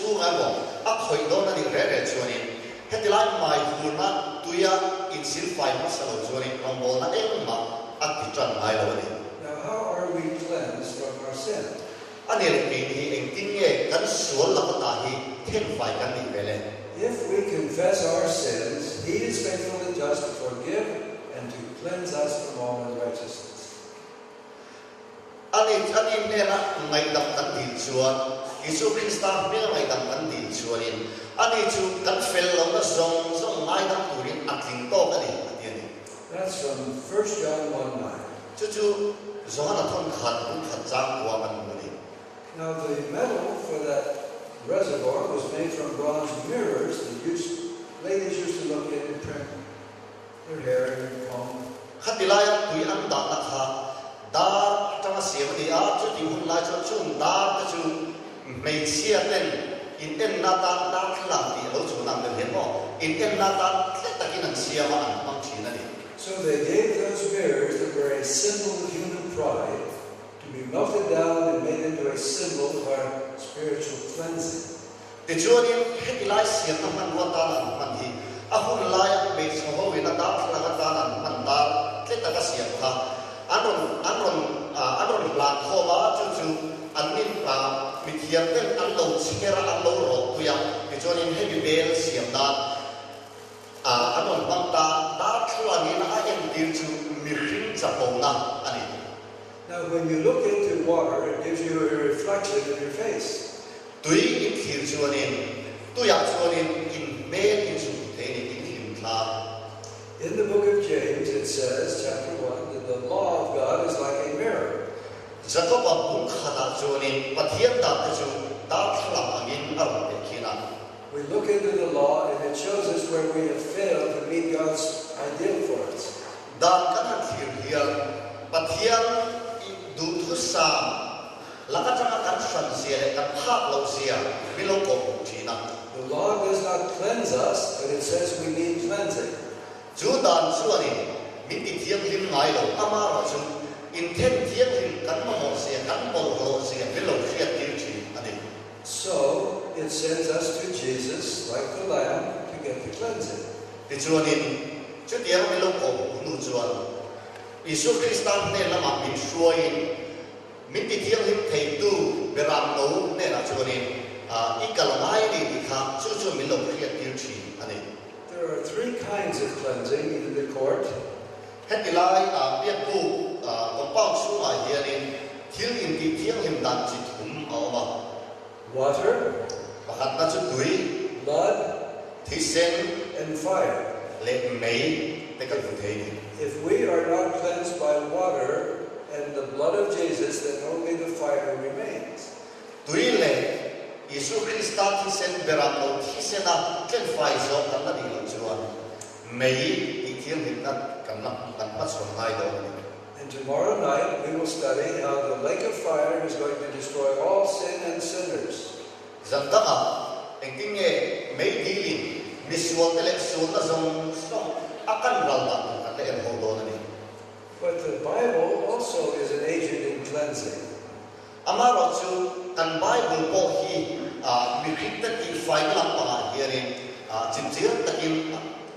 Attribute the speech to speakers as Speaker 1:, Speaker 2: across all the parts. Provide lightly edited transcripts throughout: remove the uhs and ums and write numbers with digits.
Speaker 1: chung ai bo a khoi do na ni re chuanin headline mai hurna tuya in sil fai masalo chuanin Rawngbawlna engma at titran ai lo ni.
Speaker 2: Now, how are we cleansed from our sin?
Speaker 1: Anil hi engting ye kan sual la ta hi ten fai kan ni vele.
Speaker 2: If we confess our sins, He is faithful and just to forgive and to cleanse us from all unrighteousness.
Speaker 1: Ani ne na ngai dam kan din chuan Isu Krista me ngai dam kan din chuanin ani chu kan fel lo na zong ngai dam turin atling to kan ni atiani.
Speaker 2: That's from 1 John 1:9.
Speaker 1: Chu zohana thon khat chang wa kan ni.
Speaker 2: Now the metal for that reservoir was made from bronze mirrors that ladies used to look in and print their hair and their comb.
Speaker 1: Khatilaya tui an da na kha da tanga siam ni a chu ti hun lai chu da ta chu mei sia ten in en na ta da khla ti lo chu nam de hen mo in en na ta takin an sia ma an mang chi na ni.
Speaker 2: So they gave those mirrors that were a symbol of human pride to be melted down and made into a symbol of our spiritual cleansing.
Speaker 1: Ti chuanin hetilai siam na man wa ta na man hi a hun lai me so ho wi na da khla ga ta na man da ta ka siam kha anon la kho ba chu anin pa Puithiam ten an lo chikera an lo ro tuya ti chuanin heavy bell siam da anon bang ta da thla ni na a en dir chu mi ring cha po na ani.
Speaker 2: Now when you look into water, it gives you a reflection of your face.
Speaker 1: Tui in thir chuanin tuya chuanin in mel in chu te ni in him thla.
Speaker 2: In the book of James, it says, chapter 1, that the law of God is like a mirror.
Speaker 1: Jacoba bung khata chuanin pathiam da chu da thla angin ar te khina.
Speaker 2: We look into the law and it shows us where we have failed to meet God's ideal for us.
Speaker 1: Da kan thir hial pathiam du thu sam laka changa kan san sia kan phak lo sia bilo ko china.
Speaker 2: The law does not cleanse us, but it says we need cleansing.
Speaker 1: Chu dan chuani min ti thiam lim ngai lo ama ra chu in then thiam lim kan ma mo sia kan bol lo sia bilo sia tir chi ani.
Speaker 2: So it sends us to Jesus, like the lamb, to get the cleansing.
Speaker 1: Ti chuani chu tiang bilo ko nu chuan Isu Krista ne lama min suain min ti thiam lim thei tu beram no ne la chuani ikal ngai ni kha chu min lo sia tir chi ani.
Speaker 2: There are 3 kinds of cleansing in the court.
Speaker 1: Headline Biakbuk compound suma hianin thil in ti thiang him dan chi thum awma.
Speaker 2: Water,
Speaker 1: Pakhat na chu tui
Speaker 2: blood,
Speaker 1: thisen
Speaker 2: and fire.
Speaker 1: le mei te kan fu thei ni.
Speaker 2: If we are not cleansed by water and the blood of Jesus, then only the fire remains.
Speaker 1: Tui le Isu Krista thisen beram lo thisena ken fai zo kan na ding chuan mei ti thiang him na kan ma son ngai do ni.
Speaker 2: And tomorrow night we will study how the lake of fire is going to destroy all sin and sinners.
Speaker 1: Zantaka engting e mei dilin miswon election na zong akan ralda kan le en ho do ni.
Speaker 2: But the Bible also is an agent in cleansing.
Speaker 1: Amaro chu kan Bible po hi mi khita ti fai la pa hiarin chimchir takin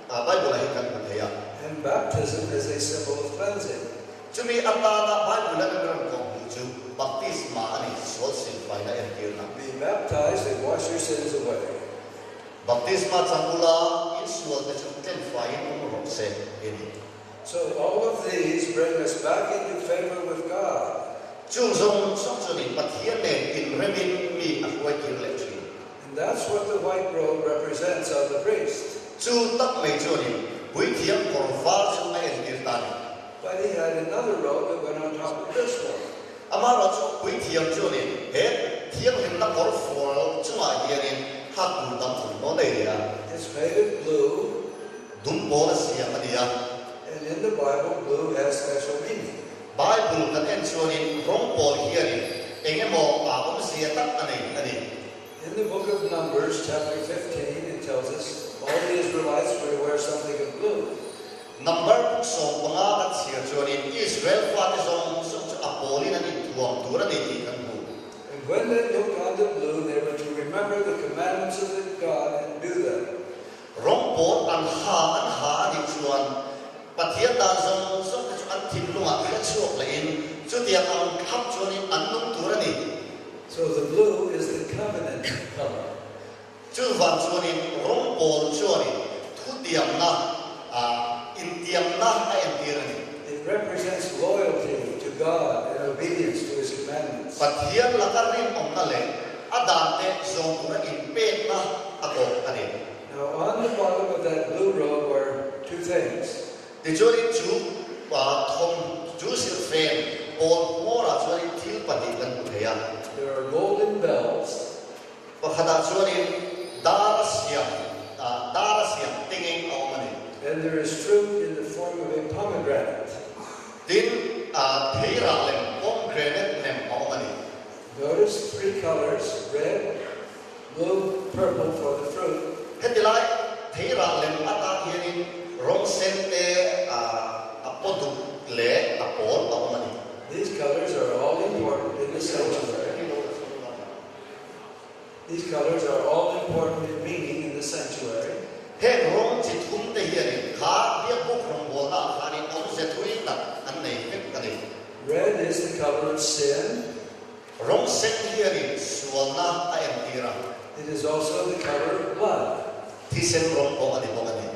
Speaker 1: Bible hi kan thaya.
Speaker 2: And baptism is a symbol of cleansing.
Speaker 1: Chumi atana Bible la kan ko chu baptisma ani so sin fai la en kirna.
Speaker 2: Be baptized and wash your sins away.
Speaker 1: Baptisma changula in sual ta chu ten fai no ro se ini.
Speaker 2: So all of these bring us back into favor with God.
Speaker 1: Chung zong sok chu ni pathian ne in remin mi akwai kir le chi.
Speaker 2: And that's what the white robe represents of the priest.
Speaker 1: Chu tak mai chu ni Puithiam kor va chu mai en kir ta ni.
Speaker 2: But he had another robe that went on top of this one.
Speaker 1: Amaro chu Puithiam chu ni he thiam him na kor for chu ma hianin ha tu dam chu no nei ya.
Speaker 2: It's made of blue,
Speaker 1: Dum bo na sia ma dia.
Speaker 2: and in the Bible, blue has special meaning.
Speaker 1: Bible kan en chu ni rong pol hianin enge mo sia tak ani.
Speaker 2: In the book of Numbers, chapter 15, it tells us all the Israelites were to wear something of blue.
Speaker 1: Number so mga at siya chu ni Israel fa ni song apoli na ni tuam dura ni ti kan bu.
Speaker 2: And when they looked on the blue, they were to remember the commandments
Speaker 1: an ha ni chuan pathian da zong zong chu an thim lunga khia chuak la in chu tiang ang khap chuan in an nung tur ani.
Speaker 2: So the blue is the covenant color.
Speaker 1: Chu van chuan in rong pol chuan in thudiam na intiam na ai tir ani.
Speaker 2: It represents loyalty to God and obedience to His commandments.
Speaker 1: Pathian la ka rin om na le adan te zong tur in pe na ako ani.
Speaker 2: Now on the bottom of that blue robe are two things.
Speaker 1: The jury chu thom chu sil fen pol mora chuan in thil pati kan puthea.
Speaker 2: There are golden bells.
Speaker 1: Pakhada chuan in darasiam tinging awmani.
Speaker 2: And there is fruit in the form of a pomegranate.
Speaker 1: Din theira lem pomegranate lem awmani.
Speaker 2: Notice three colors: red, blue, purple for the fruit.
Speaker 1: Hetilai theira lem ata hianin rong sente apodu le apol awmani.
Speaker 2: These colors are all important in the sanctuary. These colors are all important in meaning in the sanctuary.
Speaker 1: He rong chi thum te hianin kha biakbuk Rawngbawlna khani om se thui tak an nei pek ani.
Speaker 2: Red is the color of sin.
Speaker 1: Rong sen hianin sualna a em tira.
Speaker 2: It is also the color of blood.
Speaker 1: Thi sen rong ko ani bong ani.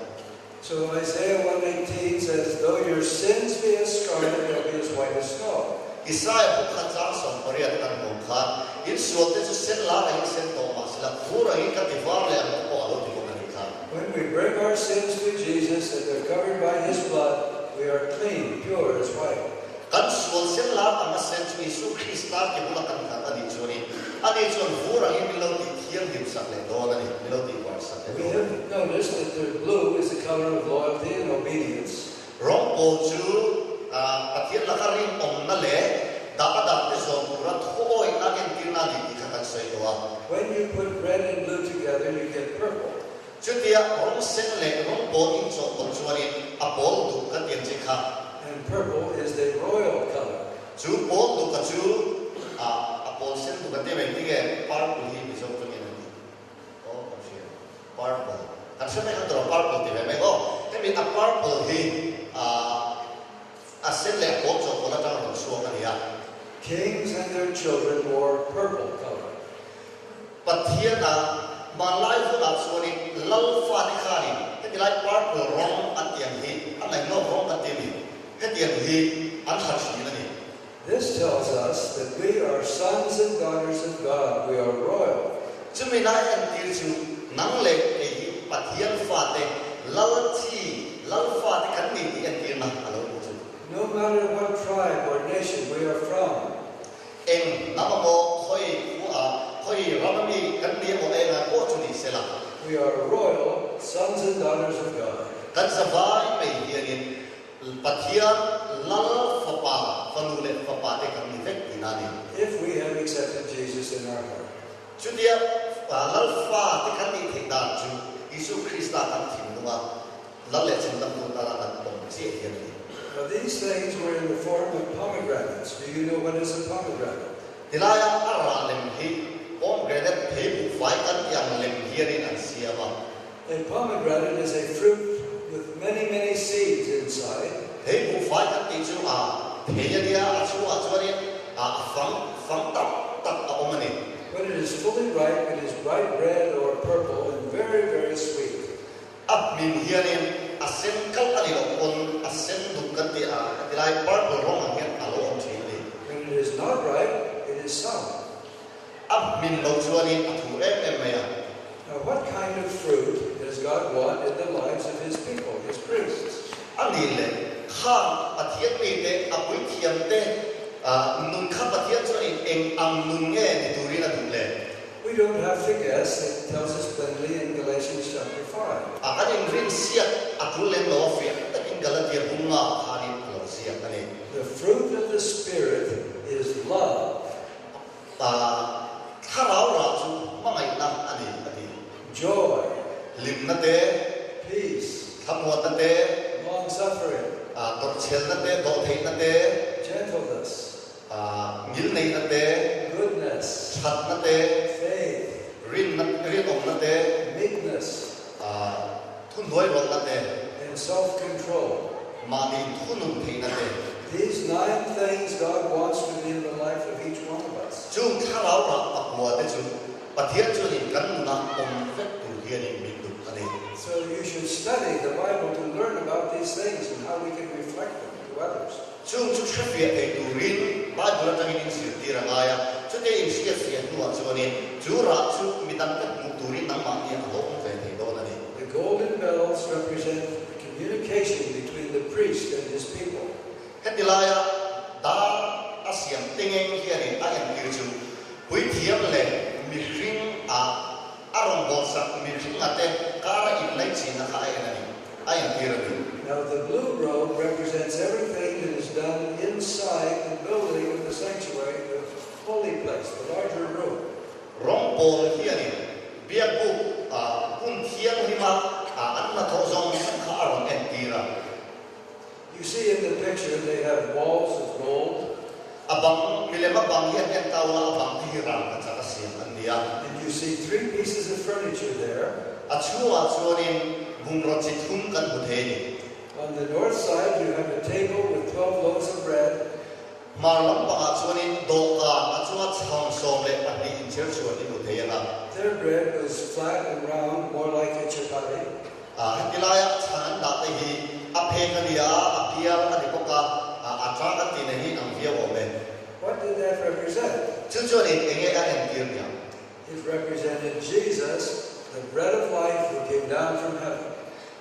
Speaker 2: So Isaiah 1:18 says, though your sins be as scarlet, they'll be as white as snow.
Speaker 1: Israel bukha cha som pariat kan bong khan in sual te chu sen la ai sen to ma sila pura hi ka tivar le an ko alo ti bong ani khan.
Speaker 2: When we bring our sins to Jesus and they're covered by His blood, we are clean, pure as white.
Speaker 1: Kan sual sen la ang sen chu Isu Krista ki bula kan khan ani chuni ani chun pura hi milo ti thiam him sak le do ani milo ti war sak le.
Speaker 2: We have noticed that the blue is the color of loyalty and obedience.
Speaker 1: Rong po chu pathian la ka rin om na le da da te so pura thoi na en tin na ni ti kha sai do.
Speaker 2: When you put red and blue together, you get purple.
Speaker 1: Chutia rong sen le rong po in so kon chuani apol du ka tian chi kha.
Speaker 2: And purple is the royal color.
Speaker 1: Chu po du ka chu apol sen du ka te ben ti ge purple hi bi so chu ni ni. Oh ka chi purple. Kan se me ha tro purple ti me go. Te mi a purple hi a sen le po so ko la ta ro so ka ya.
Speaker 2: Kings and their children wore purple color.
Speaker 1: Pathian na malai fu la chuani lal fa ni kha ni. Te lai purple rong at yang hi an lai no rong at ti ni.
Speaker 2: This tells us that we are sons and daughters of God. We are royal. No matter what tribe or nation we are from. We are royal sons and daughters of God. If we have accepted Jesus in our heart. Now these things were in the form of pomegranates. Do you know what is a pomegranate? A pomegranate is a fruit with many, many seeds inside. When it is fully ripe, it is bright red or purple and very, very sweet. When it is not ripe, it is sour. Now, what kind of fruit does God want in the lives of His people, His priests? We don't have to guess. It tells us plainly in Galatians chapter 5. The fruit of the Spirit is love, joy, peace, long-suffering, gentleness, goodness, faith, meekness,
Speaker 1: mani thunum theina te
Speaker 2: These 9 things God wants to be in the life of each one of us.
Speaker 1: chung tharau ra akwa te chu pathian chu ni kan na vet tu hian mi tu ani
Speaker 2: So you should study the Bible to learn about these things and how we can reflect them to others.
Speaker 1: chung chu thafia te tu rin ba dura tang in sir ti ra aya chu te in sia sia tu wa chu ni chu ra chu mi dan ka mu tu rin nang ma ni a ho ve te do na ni
Speaker 2: The golden bells represent communication between the priest and his people.
Speaker 1: hetilaya da asiam tengeng hian ni a yan ki chu Puithiam le mi hring a Rawngbawlna mi hring ate kara in lai chi na kha ai yan ki ra ni
Speaker 2: Now the blue robe represents everything that is done inside the building of the sanctuary, the holy place, the larger room.
Speaker 1: Rawngbawlna hian ni Biakbuk Puithiam hima an na tho zong kha aron en ti ra
Speaker 2: You see in the picture they have walls of gold,
Speaker 1: abang milema bang hian en taula abang ti ra ka cha siam an nia
Speaker 2: and you see 3 pieces of furniture there.
Speaker 1: achua chuanin bungrot chi thum kan hu the ni
Speaker 2: On the north side you have a table with 12 loaves of bread,
Speaker 1: marlam pa chuanin do ka achua chham som le ani in cher chuanin hu the ya
Speaker 2: their bread was flat and round, more like a chapati.
Speaker 1: hetilaya chan da te hi a phe ka lia a pial ani ko ka a tra ka ti ne hi ang via o me
Speaker 2: What did that represent?
Speaker 1: chu chuanin enge a en tir nia
Speaker 2: It represented Jesus, the bread of life who came down from heaven.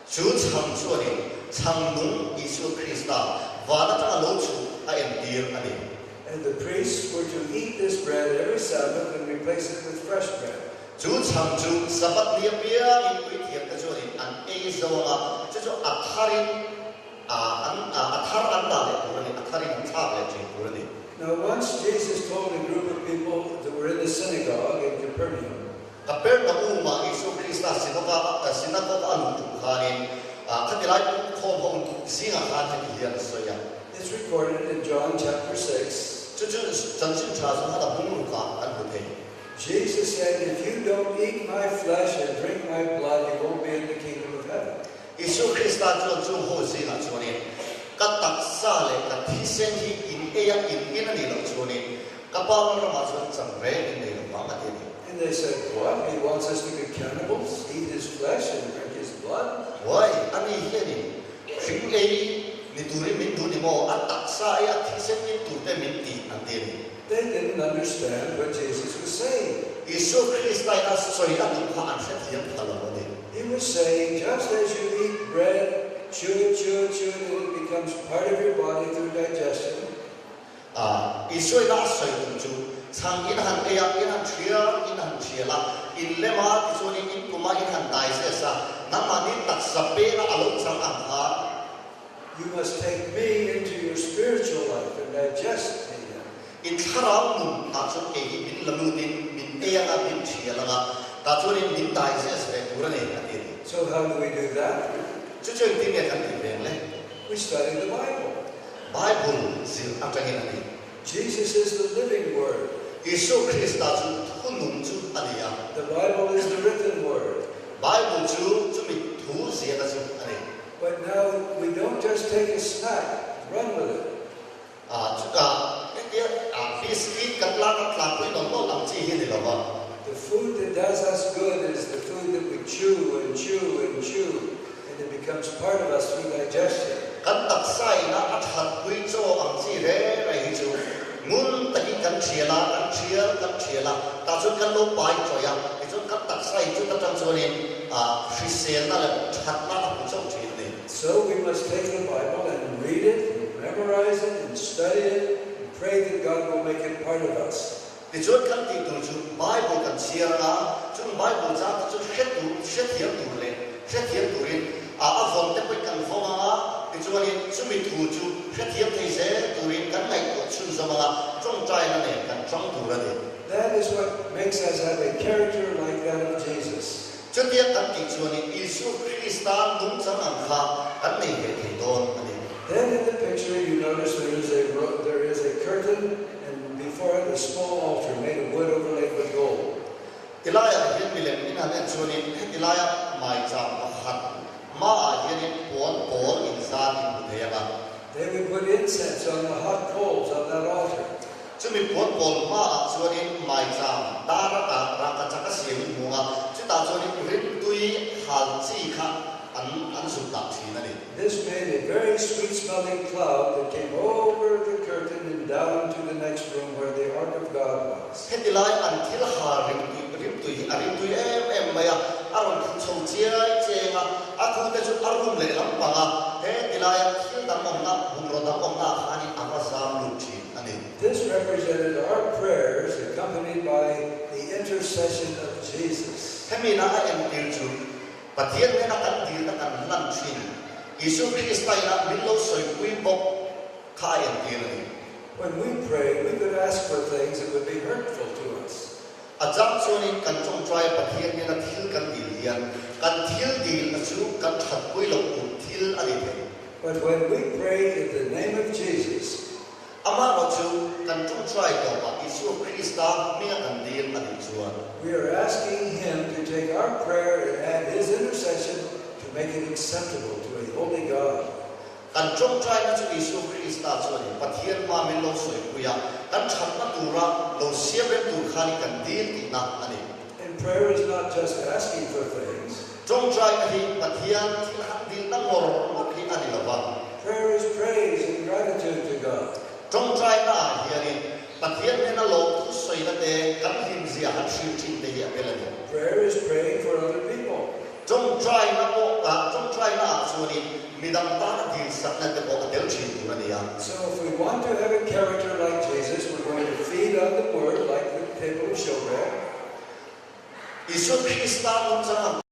Speaker 1: chu chham chuanin chham nung Isu Krista wa na ta lo chu a en tir ani
Speaker 2: And the priests were to eat this bread every Sabbath and replace it with fresh bread.
Speaker 1: chu chham chu sabat lia pia in Puithiam ka chuanin an Aizawl chu atharin athar an da le purani atharin chak le chi purani
Speaker 2: Now once Jesus told a group of people that were in the synagogue in Capernaum,
Speaker 1: Capernaum Isu Krista sinagoga alu tu khanin khatilai kho hon singa khan ta hian soya
Speaker 2: it's recorded in John chapter 6.
Speaker 1: chu chansin cha sa hada bung ka an hu the
Speaker 2: Jesus said, if you don't eat my flesh and drink my blood, you won't be in the kingdom of heaven.
Speaker 1: Isu Krista chu ho singa chuanin ka tak sa le ka thisen hi in eya in ani lo chuanin ka pa ra ma chuan chang re in nei lo ma ma te
Speaker 2: And they said, what? He wants us to be cannibals, eat his flesh and drink his blood?
Speaker 1: why ani hiani thing ei ni turi min du ni mo at tak sa ya thisen ni tu te min ti an te ni
Speaker 2: They didn't understand what Jesus was saying.
Speaker 1: Isu Krista ya soi an tu an se thiam phala ni
Speaker 2: He was saying, just as you eat bread, chew it, and it becomes part of your body through digestion.
Speaker 1: Isu da soi tu chu chang in han eya in han thria la in lema chu ni in kuma in han dai se sa na ma ni tak sa pe na alo chang an ha
Speaker 2: You must take me into your spiritual life and digest me.
Speaker 1: in tharau mun ta chu ke hi min lamu din min eya na min thria la ga ta chu ni min dai se se purani ati
Speaker 2: So how do we do that?
Speaker 1: chu chu ti ne kan ti ben le
Speaker 2: We study the Bible.
Speaker 1: Bible zil atangin ani
Speaker 2: Jesus is the living word.
Speaker 1: Isu Krista chu thunum chu ania
Speaker 2: The Bible is the written word.
Speaker 1: Bible chu mi thu zia da chu ani
Speaker 2: But now we don't just take a snack, run with it.
Speaker 1: chu ka dia biscuit katla pui no lo lam chi hi ni lo ba
Speaker 2: The food that does us good is the food that we chew and chew and chew, and it becomes part of us through digestion.
Speaker 1: kan tak sai na athat pui cho ang chi re rai hi chu mun ta hi kan thiala ta chu kan lo pai cho ya i chu kan tak sai chu ta tang cho ni Christian na la that na ku cho chi ni
Speaker 2: So we must take the Bible and read it, and memorize it, and study it, and pray that God will make it part of us.
Speaker 1: ti chu kan ti tu chu Bible kan share na chu Bible cha ta chu shet hiam tu rin a von te pui kan phong a ti chu ni chu mi thu chu shet hiam thei se tu rin kan ngai ko chu zama trong trai na ne kan trong tu ra ni
Speaker 2: That is what makes us have a character like that of Jesus.
Speaker 1: chu dia kan ti chu ni Isu Krista dum chang ang kha kan nei he thei don ani
Speaker 2: Then in the picture you notice there is a curtain, and before it a small altar made of wood overlaid with gold.
Speaker 1: Ilaya hian milem ina ne chu ni ilaya mai cha hat ma hianin puan pol in zan in buthega
Speaker 2: They would put incense on the hot coals on that altar.
Speaker 1: chumi puan pol ma chuanin mai cham dara ka ra ka chaka siam munga chuta chuanin rim tui hal chi kha an su ta thina ni
Speaker 2: This made a very sweet-smelling cloud that came over the curtain and down to the next room where the Ark of God was.
Speaker 1: hetilai an thil ha rim tui em maya aron chou chia chenga aku te chu arum le lam panga hetilai thil dam om na bungro dam om na khani amazam lu thi ani
Speaker 2: This represented our prayers accompanied by the intercession of Jesus.
Speaker 1: hemina a em til chu pathian ne na kan dil na kan lan thin Isu Christai na milo soi kui bok kha em til ni
Speaker 2: When we pray, we could ask for things that would be hurtful to us.
Speaker 1: ajam chuanin kan chong try pathian ne na thil kan dil hian kan thil dil na chu kan that pui lo u thil ani the
Speaker 2: But when we pray in the name of Jesus,
Speaker 1: ama ro chu kan chong try to pa Isu Christa mi kan dil ani chuan
Speaker 2: we are asking Him to take our prayer and add His intercession to make it acceptable to a holy God.
Speaker 1: kan chong try na chu Isu Christa chuan pathian ma milo soi kuya kan that na tura lo siam re tu khani kan dil ti na ani
Speaker 2: And prayer is not just asking for things.
Speaker 1: chong try na hi pathian thil han dil na ngor mo hi ani lawa
Speaker 2: Prayer is praise and gratitude to God.
Speaker 1: trong trai na hianin pathian ne na lo thu soi na te kan him zia han shim chin te hi apela ni
Speaker 2: Prayer is praying for other people.
Speaker 1: trong trai na mo trong trai na chuani midam ta na dil sak na te ko del chin tu na dia
Speaker 2: So if we want to have a character like Jesus, we're going to feed on the Word like the table of showbread.
Speaker 1: Isu Christa mo chang